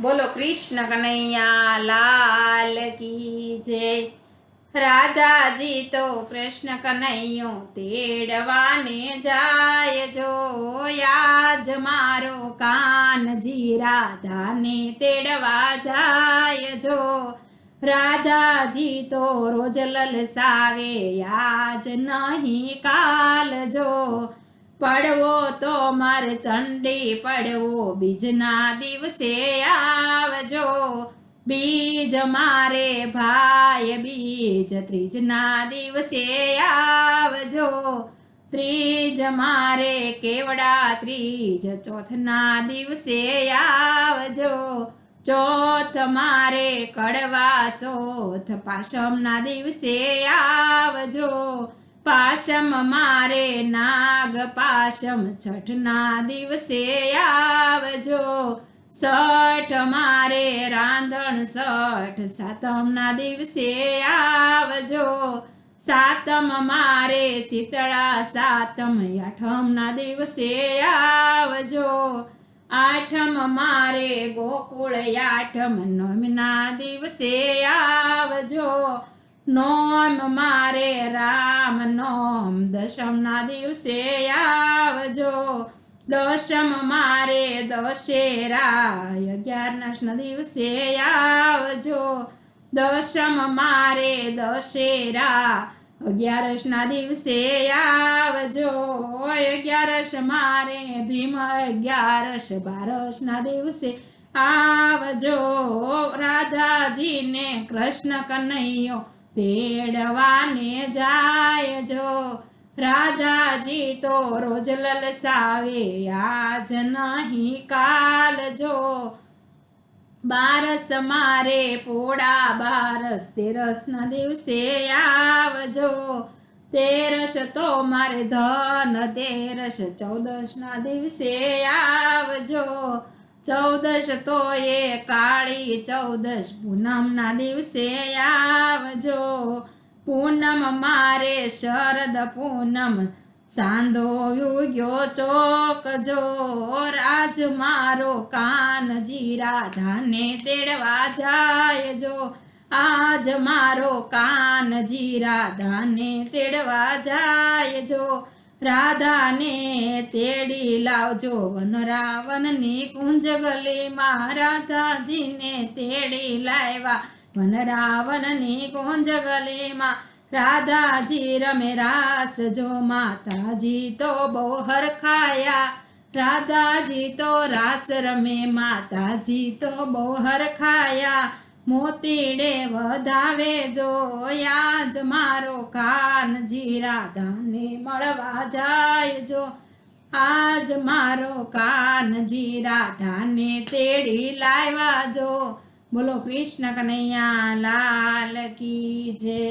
बोलो कृष्ण कन्हैया लाल की जय। राधा जी तो कृष्ण कन्हैयो तेड़वाने जाय जो। आज मारो कान जी राधा ने तेड़वा जाय जो। राधा जी तो रोज ललसावे आज नहीं काल जो। પડવો તો મારે ચંડી પડવો બીજના દિવસે આવજો। બીજ મારે ભાઈ બીજ ત્રીજના દિવસે આવજો। ત્રીજ મારે કેવડા ત્રીજ ચોથના દિવસે આવજો। ચોથ મારે કડવા સોથ પાશમના દિવસે આવજો। પાશમ મારે નાગ પાશમ છઠના દિવસે આવજો। સઠ મારે રાંધણ સઠ સાતમના દિવસે આવજો। સાતમ મારે શીતળા સાતમ આઠમના દિવસે આવજો। આઠમ મારે ગોકુળ આઠમ નવમના દિવસે આવજો। નોમ મારે રામ નોમ દશમના દિવસે આવજો। દશમ મારે દશેરા 11ના દિવસે આવજો। દશમ મારે દશેરા 11ના દિવસે આવજો। 11 મારે ભીમ 11 12ના દિવસે આવજો। રાધાજીને કૃષ્ણ કનૈયો તેડવાને જાય જો। રાધાજી તો રોજ લલસાવે આજ નહીં કાલ જો। 12 મારે પોળા 12 13ના દિવસે આવજો। 13 તો મારે ધન 13 14ના દિવસે આવજો। 14 તો એ કાળી 14 પૂનમના દિવસે આવજો। પૂનમ મારે શરદ પૂનમ સાંધો યુગ્યો ચોકજો। રાજ મારો કાનજી રાધાને તેડવા જાય જો। આજ મારો કાનજી રાધાને તેડવા જાય જો। રાધાને તેડી લાવજો વનરાવનની કુંજ ગલીમાં। રાધાજીને તેડી લાવ્યા વનરાવનની કુંજ ગલીમાં। રાધાજી રમે રાસ જો માતાજી તો બહુ હરખાયા। રાધાજી તો રાસ રમે માતાજી તો બહુ હરખાયા। મોતીડે વધાવે જો આજ મારો કાનજી રાધાને મળવા જાય જો। આજ મારો કાનજી રાધાને તેડી લાવ્યા જો। બોલો કૃષ્ણ કનૈયા લાલ કી જય।